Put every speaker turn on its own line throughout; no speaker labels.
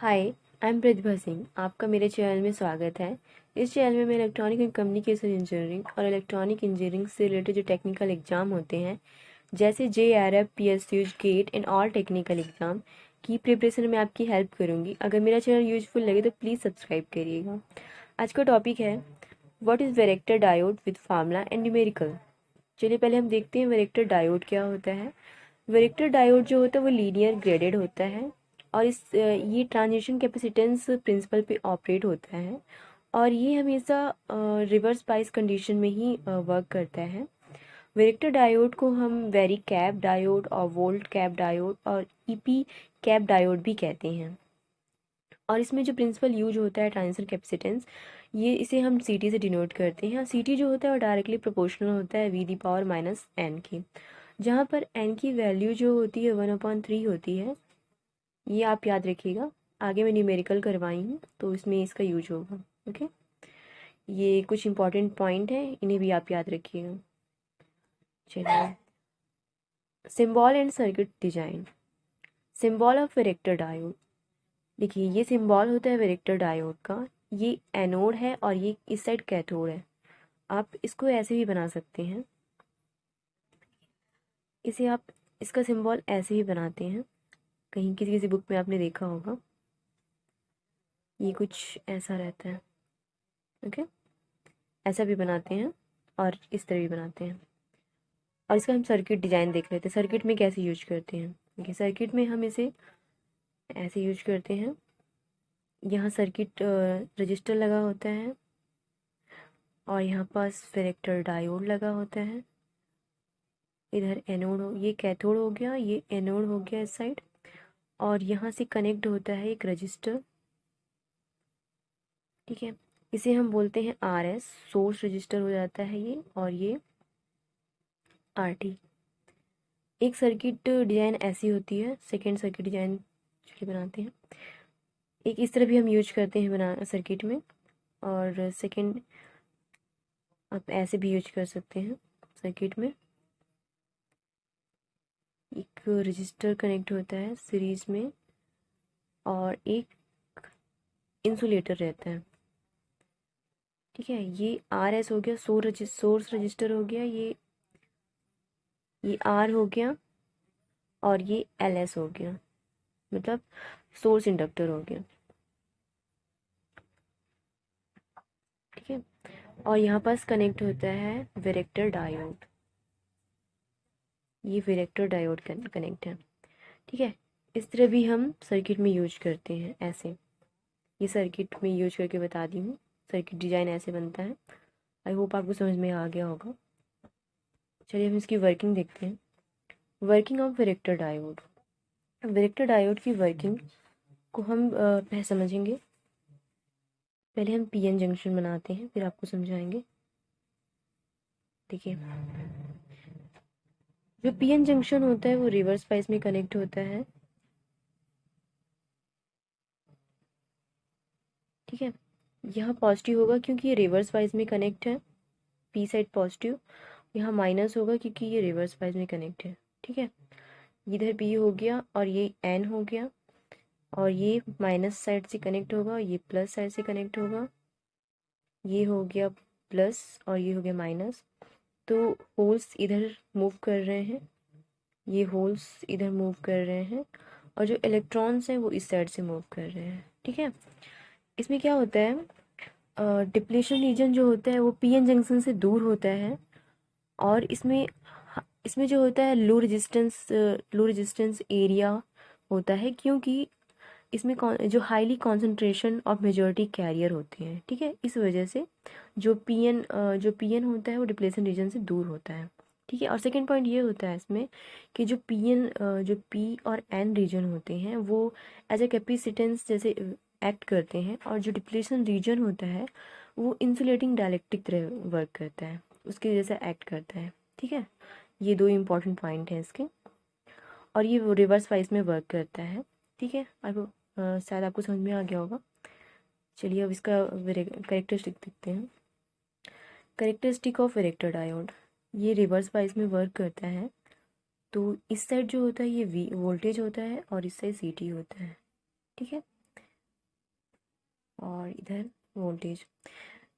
Hi, I am Pratibha Singh. आपका मेरे channel में स्वागत है। इस चैनल में मैं इलेक्ट्रॉनिक एंड कम्युनिकेशन इंजीनियरिंग और इलेक्ट्रॉनिक इंजीनियरिंग से रिलेटेड जो टेक्निकल एग्जाम होते हैं जैसे JRF, PSU, GATE and all technical exam की प्रिपरेशन में आपकी हेल्प करूँगी। अगर मेरा चैनल यूजफुल लगे तो प्लीज़ सब्सक्राइब करिएगा। आज का टॉपिक है what is varactor diode with formula and numerical. चलिए पहले हम देखते हैं वेरेक्टर डायोड क्या होता है। वेरेक्टर डायोड जो होता है वो लीनियर ग्रेडेड होता है और ये ट्रांजिशन कैपेसिटेंस प्रिंसिपल पे ऑपरेट होता है और ये हमेशा रिवर्स बायस कंडीशन में ही वर्क करता है। वेरेक्टर डायोड को हम वेरी कैप डायोड और वोल्ट कैप डायोड और EP कैप डायोड भी कहते हैं। और इसमें जो प्रिंसिपल यूज होता है ट्रांजिशन कैपेसिटेंस, ये इसे हम CT से डिनोट करते हैं। CT जो होता है वो डायरेक्टली प्रोपोर्शनल होता है V⁻⁻n की, जहाँ पर n की वैल्यू जो होती है 1/3 होती है। ये आप याद रखिएगा, आगे मैं न्यूमेरिकल करवाई हूँ तो इसमें इसका यूज होगा। ओके, ये कुछ इंपॉर्टेंट पॉइंट है, इन्हें भी आप याद रखिएगा। चलिए, symbol and circuit design. Symbol of varactor diode. देखिए, ये सिंबल होता है वेरेक्टर डायोड का। ये एनोड है और ये इस साइड कैथोड है। आप इसको ऐसे भी बना सकते हैं, इसे आप इसका सिंबल ऐसे भी बनाते हैं, कहीं किसी किसी बुक में आपने देखा होगा। ये कुछ ऐसा रहता है। ओके, ऐसा भी बनाते हैं और इस तरह भी बनाते हैं। और इसका हम सर्किट डिजाइन देख लेते हैं, सर्किट में कैसे यूज करते हैं। देखिए, सर्किट में हम इसे ऐसे यूज करते हैं। यहाँ सर्किट रजिस्टर लगा होता है और यहाँ पास वेरेक्टर डायोड लगा होता है। इधर एनोड हो, ये कैथोड हो गया, ये एनोड हो गया इस साइड, और यहाँ से कनेक्ट होता है एक रजिस्टर। ठीक है, इसे हम बोलते हैं RS, सोर्स रजिस्टर हो जाता है ये, और ये RT। एक सर्किट डिजाइन ऐसी होती है। सेकेंड सर्किट डिजाइन चलिए बनाते हैं। एक इस तरह भी हम यूज करते हैं बना सर्किट में, और सेकेंड आप ऐसे भी यूज कर सकते हैं सर्किट में। एक रजिस्टर कनेक्ट होता है सीरीज में और एक इंसुलेटर रहता है। ठीक है, ये RS हो गया, सोर्स रजिस्टर हो गया, ये R हो गया, और ये LS हो गया, मतलब सोर्स इंडक्टर हो गया। ठीक है, और यहाँ पास कनेक्ट होता है वेरेक्टर डायोड। ये वेरेक्टर डायोड कनेक्ट है। ठीक है, इस तरह भी हम सर्किट में यूज करते हैं ऐसे। ये सर्किट में यूज करके बता दी हूँ, सर्किट डिजाइन ऐसे बनता है। आई होप आपको समझ में आ गया होगा। चलिए हम इसकी वर्किंग देखते हैं। Working of varactor diode. Varactor diode की वर्किंग को हम समझेंगे। पहले हम PN जंक्शन बनाते हैं, फिर आपको समझाएंगे। देखिए, जो PN जंक्शन होता है वो रिवर्स बायस में कनेक्ट होता है। ठीक है, यहाँ पॉजिटिव होगा क्योंकि ये रिवर्स बायस में कनेक्ट है, P साइड पॉजिटिव। यहाँ माइनस होगा क्योंकि ये रिवर्स बायस में कनेक्ट है। ठीक है, इधर P हो गया और ये N हो गया, और ये माइनस साइड से कनेक्ट होगा, ये प्लस साइड से कनेक्ट होगा। ये हो गया प्लस और ये हो गया माइनस। तो होल्स इधर मूव कर रहे हैं, ये होल्स इधर मूव कर रहे हैं, और जो इलेक्ट्रॉन्स हैं वो इस साइड से मूव कर रहे हैं। ठीक है, इसमें क्या होता है, डिप्लीशन रीजन जो होता है वो PN जंक्शन से दूर होता है, और इसमें जो होता है लो रेजिस्टेंस एरिया होता है, क्योंकि इसमें जो highly concentration of majority carrier होते हैं। ठीक है, इस वजह से जो PN होता है वो डिप्लेशन रीजन से दूर होता है। ठीक है, और सेकंड पॉइंट ये होता है इसमें कि जो P और N रीजन होते हैं वो एज ए कैपेसिटेंस जैसे एक्ट करते हैं, और जो डिप्लेशन रीजन होता है वो इंसुलेटिंग डाइलेक्ट्रिक तरह वर्क करता है, उसके जैसा एक्ट करता है। ठीक है, ये दो इम्पॉर्टेंट पॉइंट हैं इसके, और ये रिवर्स वाइज में वर्क करता है। ठीक है, अब शायद आपको समझ में आ गया होगा। चलिए अब इसका करेक्टरिस्टिक देखते हैं। करेक्टरिस्टिक ऑफ वेरेक्टर डायोड, ये रिवर्स वाइज में वर्क करता है। तो इस साइड जो होता है ये वोल्टेज होता है और इस साइड CT होता है। ठीक है, और इधर वोल्टेज।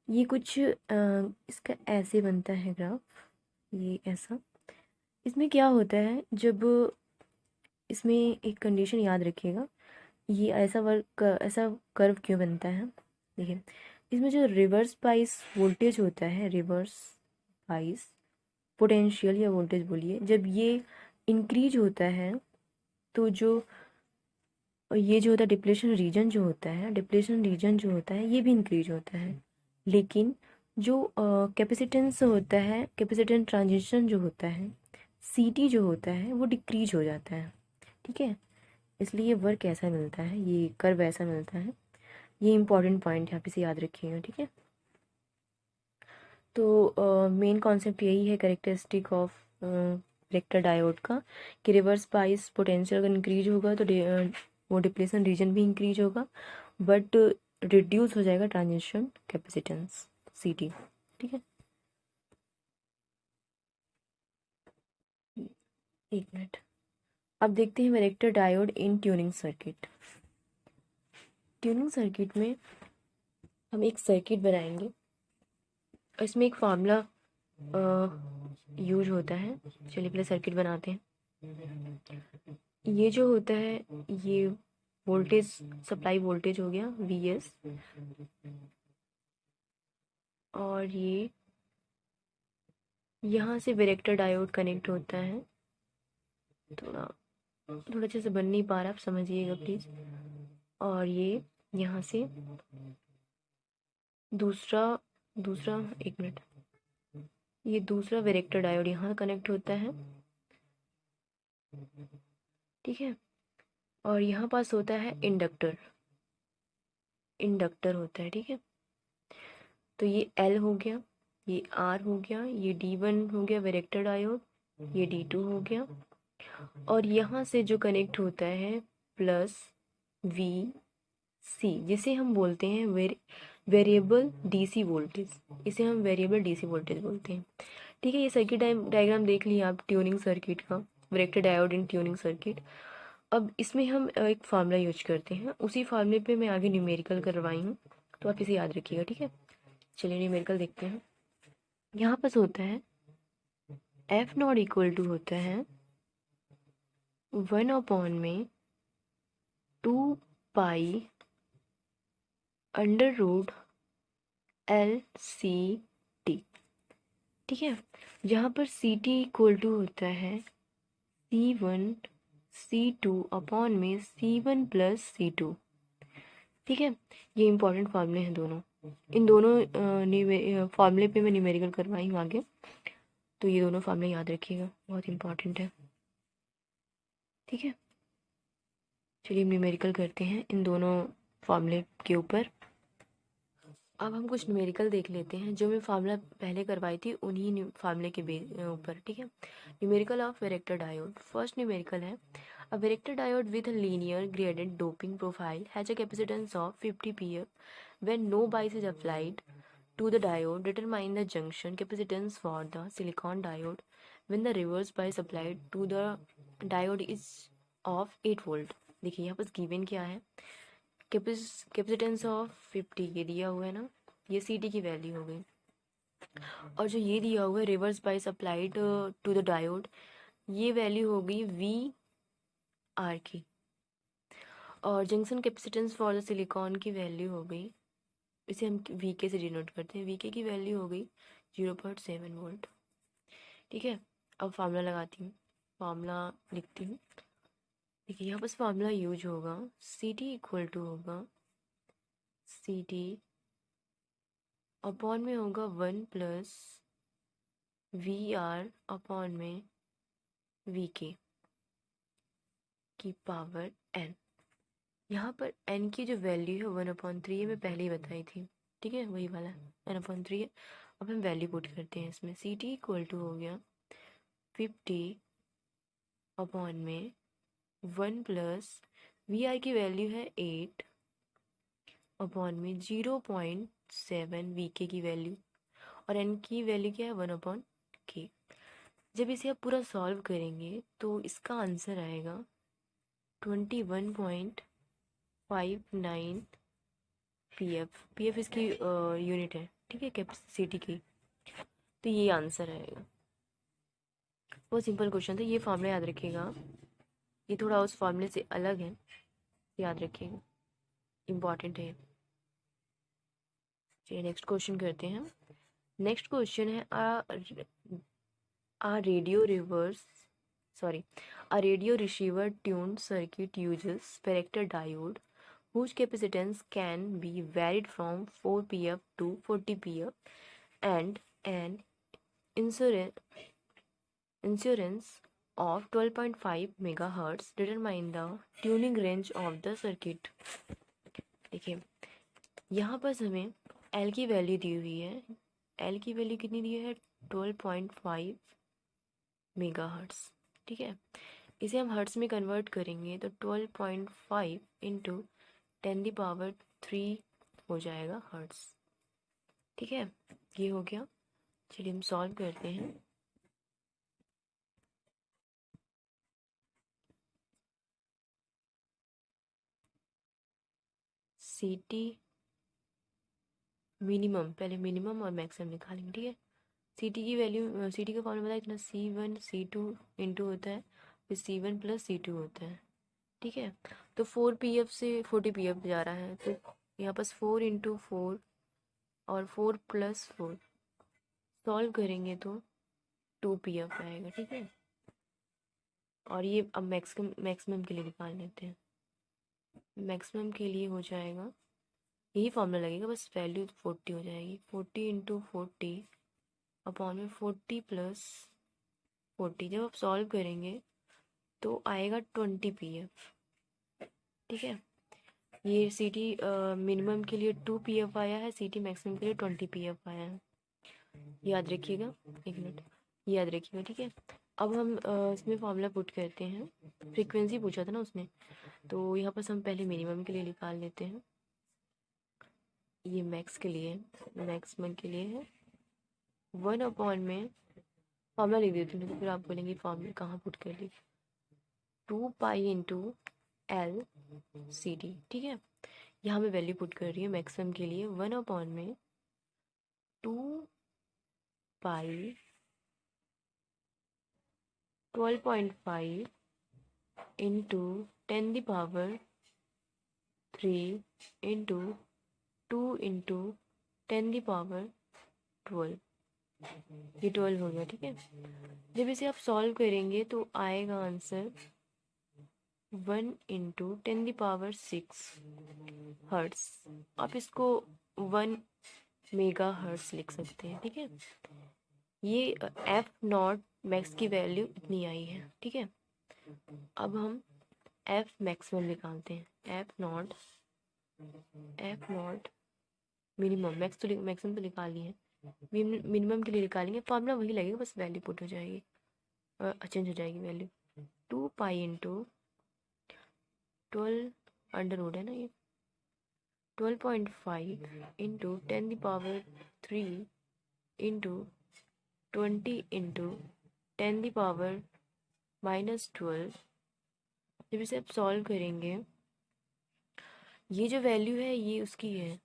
ये कुछ इसका ऐसे बनता है ग्राफ, ये ऐसा। इसमें क्या होता है, जब इसमें एक कंडीशन याद रखिएगा, ये ऐसा कर्व क्यों बनता है। देखिए, इसमें जो रिवर्स बाइस वोल्टेज होता है, रिवर्स बाइस पोटेंशियल या वोल्टेज बोलिए, जब ये इंक्रीज होता है तो जो ये जो होता है डिप्लेशन रीजन जो होता है, डिप्लेशन रीजन जो होता है ये भी इंक्रीज होता है। लेकिन जो कैपेसिटेंस होता है, कैपेसिटेंस ट्रांजिशन जो होता है, सीटी जो होता है वो डिक्रीज हो जाता है। ठीक है, इसलिए ये वर्क ऐसा मिलता है, ये कर्व ऐसा मिलता है। ये इंपॉर्टेंट पॉइंट यहाँ पे से याद रखिएगा। ठीक है, तो मेन कॉन्सेप्ट यही है कैरेक्टरिस्टिक ऑफ वेक्टर डायोड का, कि रिवर्स बाइस पोटेंशियल अगर इंक्रीज होगा तो वो डिप्लेशन रीजन भी इंक्रीज होगा, बट रिड्यूस हो जाएगा ट्रांजिशन कैपेसिटेंस सीटी। ठीक है, एक मिनट। अब देखते हैं vector diode in tuning circuit. Tuning circuit में हम एक सर्किट बनाएंगे, इसमें एक फार्मूला यूज होता है। चलिए पहले सर्किट बनाते हैं। ये जो होता है, ये वोल्टेज सप्लाई वोल्टेज हो गया Vs, और ये यहाँ से वेरेक्टर डायोड कनेक्ट होता है। थोड़ा थोड़ा अच्छे से बन नहीं पा रहा, आप समझिएगा प्लीज़। और ये यहाँ से दूसरा दूसरा एक मिनट, ये दूसरा वेरेक्टर डायोड यहाँ कनेक्ट होता है। ठीक है, और यहाँ पास होता है इंडक्टर, इंडक्टर होता है। ठीक है, तो ये L हो गया, ये R हो गया, ये D1 हो गया वेरेक्टर डायोड, ये D2 हो गया, और यहाँ से जो कनेक्ट होता है प्लस VC, जिसे हम बोलते हैं वेरिएबल डीसी वोल्टेज, इसे हम वेरिएबल डीसी वोल्टेज बोलते हैं। ठीक है, ये सर्किट डायग्राम देख लिया आप ट्यूनिंग सर्किट का, varactor diode in tuning circuit. अब इसमें हम एक फार्मूला यूज करते हैं, उसी फार्मूले पे मैं आगे न्यूमेरिकल करवाई हूँ, तो आप इसे याद रखिएगा। ठीक है, चलिए न्यूमेरिकल देखते हैं। यहाँ पर होता है एफ नॉट इक्वल टू होता है 1 में 2 पाई √LCT। ठीक है, जहाँ पर CT इक्वल टू होता है C1 C2 C1 + C2। ठीक है, ये इंपॉर्टेंट फार्मूले हैं दोनों, इन दोनों फार्मूले पे मैं न्यूमेरिकल करवाई हूँ आगे, तो ये दोनों फार्मूले याद रखिएगा, बहुत इंपॉर्टेंट है। ठीक है, चलिए न्यूमेरिकल करते हैं इन दोनों फार्मूले के ऊपर। अब हम कुछ न्यूमेरिकल देख लेते हैं, जो मैं फार्मूला पहले करवाई थी उन्हीं फार्मूले के ऊपर। ठीक है, numerical of varactor diode. First numerical है, a varactor diode with a linear gradient doping profile has a capacitance of 50 pF. When no bias is applied to the diode, determine the junction capacitance for the silicon diode when the reverse bias applied to the diode is of 8 volt। देखिए यहाँ पर given क्या है, capacitance of 50 ये दिया हुआ है ना, ये CT की वैल्यू हो गई, और जो ये दिया हुआ है reverse bias applied to the diode, ये वैल्यू हो गई VR की, और junction capacitance for the silicon की वैल्यू हो गई, इसे हम VK से डिनोट करते हैं, VK की वैल्यू हो गई 0.7 वोल्ट। ठीक है, अब फार्मूला लगाती हूँ, फार्मूला लिखती हूँ। देखिए यहाँ बस फार्मूला यूज होगा, CT इक्वल टू होगा CT अपॉन में होगा 1 + VR अपॉन में VK की पावर N। यहाँ पर N की जो वैल्यू है 1/3 है, मैं पहले ही बताई थी। ठीक है, वही वाला 1/3 है। अब हम वैल्यू पुट करते हैं इसमें, CT इक्वल टू हो गया 50 अपॉन में 1 + VR की वैल्यू है 8 अपॉन में 0.7 VK की वैल्यू, और N की वैल्यू क्या है 1/K। जब इसे आप पूरा सॉल्व करेंगे तो इसका आंसर आएगा 21.59 पी एफ इसकी यूनिट है, ठीक है, कैपेसिटी की। तो ये आंसर आएगा। बहुत सिंपल क्वेश्चन था, ये फॉर्मूला याद रखिएगा, ये थोड़ा उस फॉर्मूले से अलग है, याद रखिएगा, इम्पॉर्टेंट है। चलिए नेक्स्ट क्वेश्चन करते हैं। नेक्स्ट क्वेश्चन है a radio reverse a radio receiver tuned circuit uses Spectre diode whose capacitance can be varied from 4 pf to 40 pf and an insurance of 12.5 megahertz. Determine the tuning range of the circuit. देखिए यहाँ पर हमें L की value दी हुई है। L की value कितनी दी है? 12.5 मेगाहर्ट्ज़, ठीक है। इसे हम हर्ट्ज़ में कन्वर्ट करेंगे तो 12.5 इंटू 10⁻³ हो जाएगा हर्ट्ज़, ठीक है। ये हो गया। चलिए हम सॉल्व करते हैं। सी टी मिनिमम, पहले मिनिमम और मैक्सिमम निकालेंगे, ठीक है। सी टी की वैल्यू, सी टी का फॉर्मूला इतना C1 C2 इंटू होता है, फिर C1 + C2 होता है, ठीक है। तो 4 pf से 40 pf जा रहा है, तो यहाँ पास 4 इंटू 4 और 4 + 4 सॉल्व करेंगे तो 2 pf आएगा, ठीक है। और ये अब मैक्सिमम के लिए निकाल लेते हैं। मैक्सिमम के लिए हो जाएगा, यही फॉर्मूला लगेगा, बस वैल्यू 40 हो जाएगी। 40 इंटू 40 अपॉन में 40 + 40, जब आप सॉल्व करेंगे तो आएगा 20 pf, ठीक है। ये सी टी मिनिमम के लिए 2 pf आया है, सी टी मैक्सिमम के लिए 20 pf आया है, याद रखिएगा। एक मिनट, याद रखिएगा, ठीक है। अब हम इसमें फॉर्मूला पुट करते हैं। फ्रीक्वेंसी पूछा था ना उसने, तो यहाँ पर हम पहले मिनिमम के लिए निकाल लेते हैं। ये मैक्स के लिए, मैक्सिमम के लिए है 1 में फॉर्मूला लिख देती हूँ, तो फिर आप बोलेंगे फॉर्मूला कहाँ पुट कर ली। 2 pi into L C T, ठीक है। यहाँ मैं वैल्यू पुट कर रही हूँ मैक्सिमम के लिए 1 में 2 पाई 12.5 इंटू 10⁻³ इंटू 2 इंटू 10⁻12, ये 12 हो गया, ठीक है। जब इसे आप सॉल्व करेंगे तो आएगा आंसर 1 इंटू 10⁻6 हर्ट्स। आप इसको 1 मेगा हर्ट्स लिख सकते हैं, ठीक है। ये F0 मैक्स की वैल्यू इतनी आई है, ठीक है। अब हम F मैक्सिमम निकालते हैं। F0 मिनिमम, मैक्सिमम तो निकाल लिए हैं, मिनिमम के लिए निकालेंगे, फॉर्मूला वही लगेगा, बस वैल्यू पुट हो जाएगी, चेंज हो जाएगी value. 2 pi into 12 under root है ना, ये 12.5 इंटू 10⁻³ इंटू 20 इंटू 10⁻−12। जब इसे आप सॉल्व करेंगे, ये जो वैल्यू है ये उसकी है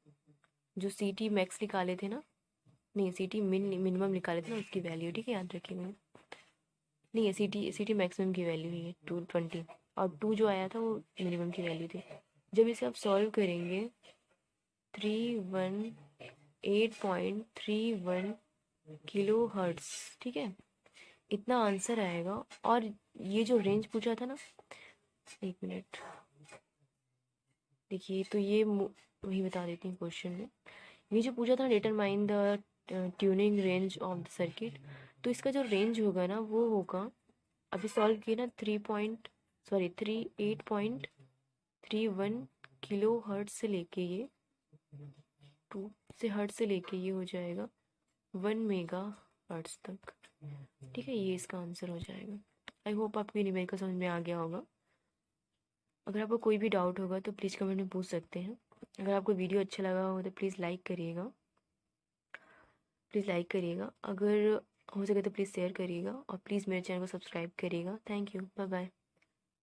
जो सी टी मैक्स निकाले थे ना, नहीं सी टी मिनिमम निकाले थे ना, उसकी वैल्यू, ठीक है, याद रखिएगा। नहीं है, सी टी मैक्सिमम की वैल्यू ही है 220, और 2 जो आया था वो मिनिमम की वैल्यू थी। जब इसे आप सॉल्व करेंगे 318.31 किलो हर्ट्स, ठीक है, इतना आंसर आएगा। और ये जो रेंज पूछा था ना, एक मिनट देखिए, तो ये वही बता देती हूँ क्वेश्चन में। ये जो पूछा था determine the tuning range of the circuit, तो इसका जो रेंज होगा ना वो होगा, अभी सॉल्व किए ना 38.31 किलो हर्ट्ज से लेके ये 2 से हर्ट्ज से लेके ये हो जाएगा 1 मेगा हर्ट्ज तक, ठीक है। ये इसका आंसर हो जाएगा। आई होप आपको न्यूमेरिकल समझ में आ गया होगा। अगर आपको कोई भी डाउट होगा तो प्लीज़ कमेंट में पूछ सकते हैं। अगर आपको वीडियो अच्छा लगा हो तो प्लीज़ लाइक करिएगा, अगर हो सके तो प्लीज़ शेयर करिएगा, और प्लीज़ मेरे चैनल को सब्सक्राइब करिएगा। Thank you, bye bye.